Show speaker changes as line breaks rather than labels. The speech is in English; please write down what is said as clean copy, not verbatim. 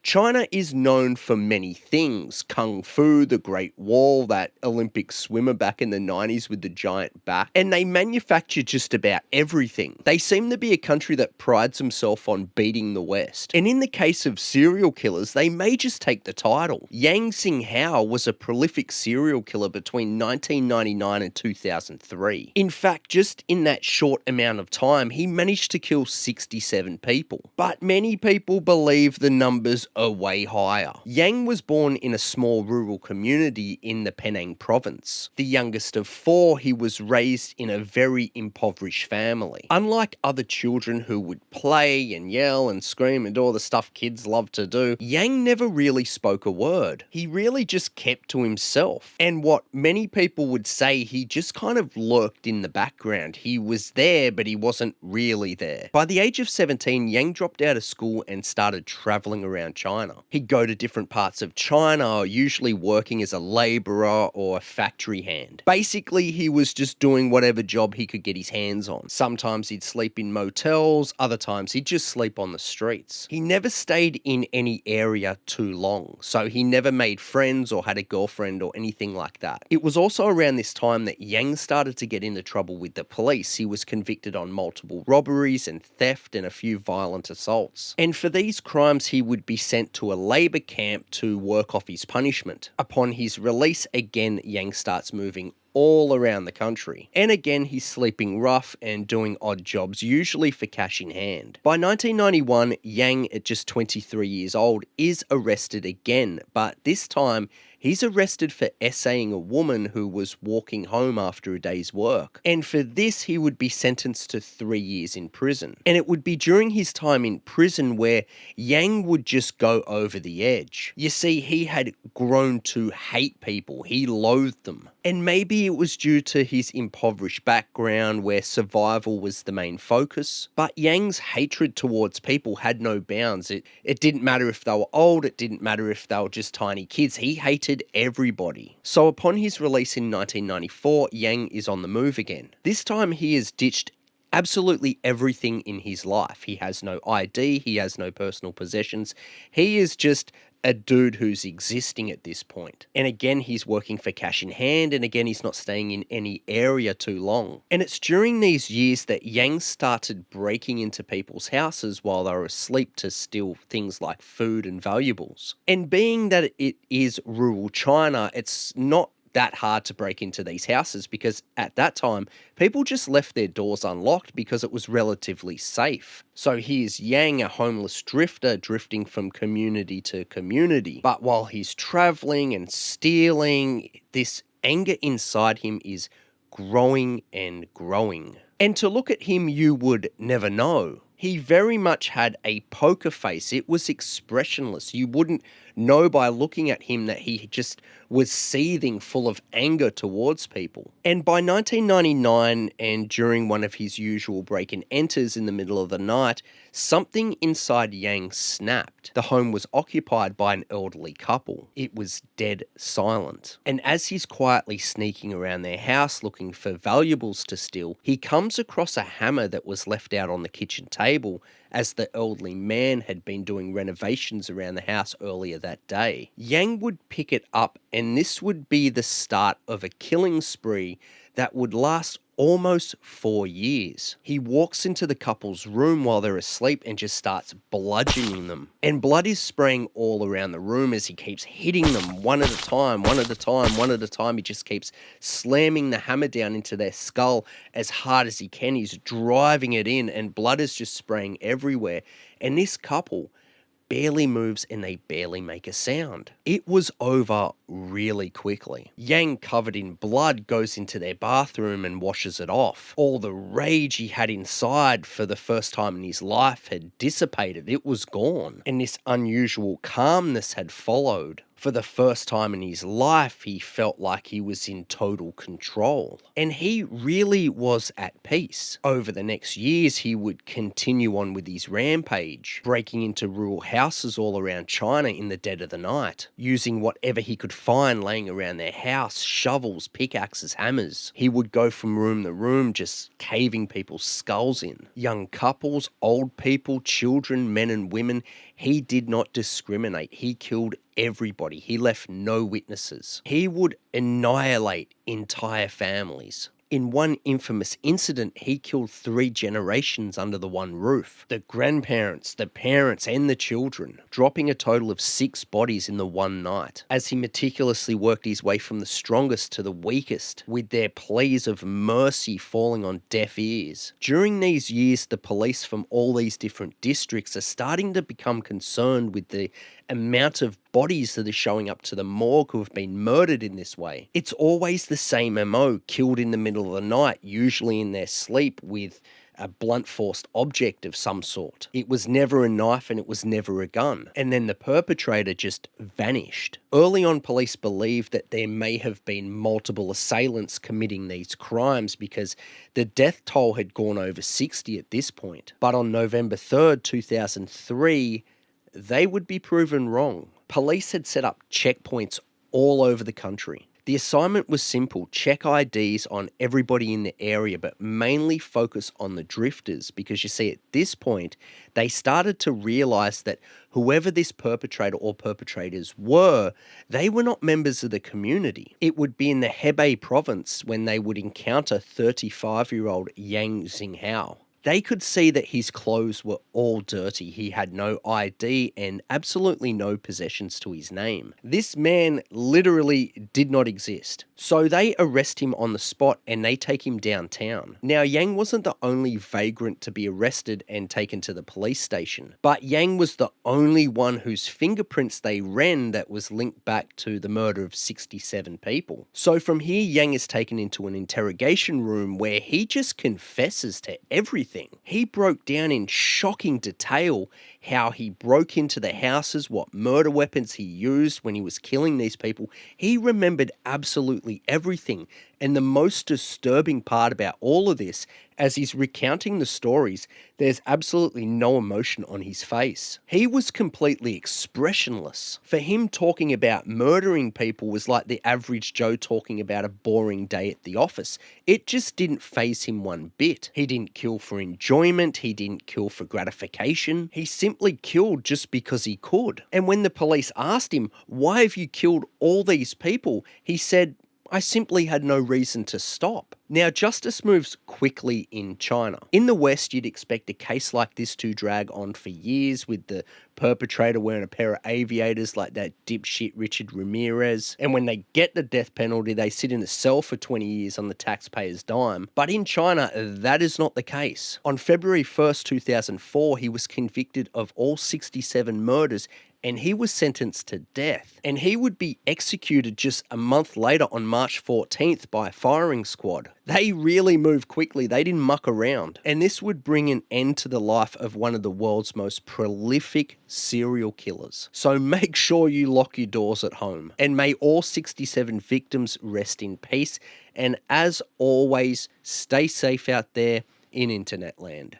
China is known for many things: Kung Fu, the Great Wall, that Olympic swimmer back in the 90s with the giant back, and they manufacture just about everything. They seem to be a country that prides himself on beating the West. And in the case of serial killers, they may just take the title. Yang Xinghao was a prolific serial killer between 1999 and 2003. In fact, just in that short amount of time, he managed to kill 67 people. But many people believe the numbers are way higher. Yang was born in a small rural community in the Penang province. The youngest of four, he was raised in a very impoverished family. Unlike other children who would play and yell and scream and all the stuff kids love to do, Yang never really spoke a word. He really just kept to himself. And what many people would say, he just kind of lurked in the background. He was there, but he wasn't really there. By the age of 17, Yang dropped out of school and started traveling around China. He'd go to different parts of China, usually working as a laborer or a factory hand. Basically, he was just doing whatever job he could get his hands on. Sometimes he'd sleep in motels, other times he'd just sleep on the streets. He never stayed in any area too long, so he never made friends or had a girlfriend or anything like that. It was also around this time that Yang started to get into trouble with the police. He was convicted on multiple robberies and theft and a few violent assaults. And for these crimes, he would be sent to a labor camp to work off his punishment. Upon his release, again, Yang starts moving all around the country. And again, he's sleeping rough and doing odd jobs, usually for cash in hand. By 1991, Yang, at just 23 years old, is arrested again, but this time he's arrested for essaying a woman who was walking home after a day's work. And for this, he would be sentenced to 3 years in prison. And it would be during his time in prison where Yang would just go over the edge. You see, he had grown to hate people. He loathed them. And maybe it was due to his impoverished background where survival was the main focus. But Yang's hatred towards people had no bounds. It didn't matter if they were old, it didn't matter if they were just tiny kids. He hated everybody. So upon his release in 1994, Yang is on the move again. This time he has ditched absolutely everything in his life. He has no ID, he has no personal possessions. He is just a dude who's existing at this point. And again, he's working for cash in hand, and again, he's not staying in any area too long. And it's during these years that Yang started breaking into people's houses while they were asleep to steal things like food and valuables. And being that it is rural China, it's not that hard to break into these houses because at that time, people just left their doors unlocked because it was relatively safe. So here's Yang, a homeless drifter, drifting from community to community. But while he's traveling and stealing, this anger inside him is growing and growing. And to look at him, you would never know. He very much had a poker face. It was expressionless. You wouldn't know by looking at him that he just was seething full of anger towards people. And by 1999, and during one of his usual break-and-enters in the middle of the night, something inside Yang snapped. The home was occupied by an elderly couple. It was dead silent. And as he's quietly sneaking around their house looking for valuables to steal, he comes across a hammer that was left out on the kitchen table as the elderly man had been doing renovations around the house earlier that day. Yang would pick it up, and this would be the start of a killing spree that would last almost 4 years. He walks into the couple's room while they're asleep and just starts bludgeoning them. And blood is spraying all around the room as he keeps hitting them one at a time, one at a time, one at a time. He just keeps slamming the hammer down into their skull as hard as he can. He's driving it in and blood is just spraying everywhere. And this couple barely moves and they barely make a sound. It was over really quickly. Yang, covered in blood, goes into their bathroom and washes it off. All the rage he had inside for the first time in his life had dissipated. It was gone. And this unusual calmness had followed. For the first time in his life, he felt like he was in total control. And he really was at peace. Over the next years, he would continue on with his rampage, breaking into rural houses all around China in the dead of the night, using whatever he could find laying around their house, shovels, pickaxes, hammers. He would go from room to room, just caving people's skulls in. Young couples, old people, children, men and women. He did not discriminate. He killed everybody. He left no witnesses. He would annihilate entire families. In one infamous incident, he killed 3 generations under the one roof. The grandparents, the parents, and the children, dropping a total of 6 bodies in the one night, as he meticulously worked his way from the strongest to the weakest, with their pleas of mercy falling on deaf ears. During these years, the police from all these different districts are starting to become concerned with the amount of bodies that are showing up to the morgue who have been murdered in this way. It's always the same MO, killed in the middle of the night, usually in their sleep with a blunt force object of some sort. It was never a knife and it was never a gun. And then the perpetrator just vanished. Early on, police believed that there may have been multiple assailants committing these crimes because the death toll had gone over 60 at this point. But on November 3rd, 2003, they would be proven wrong. Police had set up checkpoints all over the country. The assignment was simple: check IDs on everybody in the area, but mainly focus on the drifters, because you see, at this point, they started to realize that whoever this perpetrator or perpetrators were, they were not members of the community. It would be in the Hebei province when they would encounter 35-year-old Yang Xinghao. They could see that his clothes were all dirty. He had no ID and absolutely no possessions to his name. This man literally did not exist. So they arrest him on the spot and they take him downtown. Now, Yang wasn't the only vagrant to be arrested and taken to the police station, but Yang was the only one whose fingerprints they ran that was linked back to the murder of 67 people. So from here, Yang is taken into an interrogation room where he just confesses to everything. He broke down in shocking detail how he broke into the houses, what murder weapons he used when he was killing these people. He remembered absolutely everything. And the most disturbing part about all of this, as he's recounting the stories, there's absolutely no emotion on his face. He was completely expressionless. For him, talking about murdering people was like the average Joe talking about a boring day at the office. It just didn't faze him one bit. He didn't kill for enjoyment. He didn't kill for gratification. He simply killed just because he could. And when the police asked him, "Why have you killed all these people?" he said, "I simply had no reason to stop." Now, justice moves quickly in China. In the West, you'd expect a case like this to drag on for years, with the perpetrator wearing a pair of aviators like that dipshit Richard Ramirez. And when they get the death penalty, they sit in a cell for 20 years on the taxpayer's dime. But in China, that is not the case. On February 1st, 2004, he was convicted of all 67 murders and he was sentenced to death. And he would be executed just a month later on March 14th by a firing squad. They really moved quickly. They didn't muck around. And this would bring an end to the life of one of the world's most prolific serial killers. So make sure you lock your doors at home. And may all 67 victims rest in peace. And as always, stay safe out there in internet land.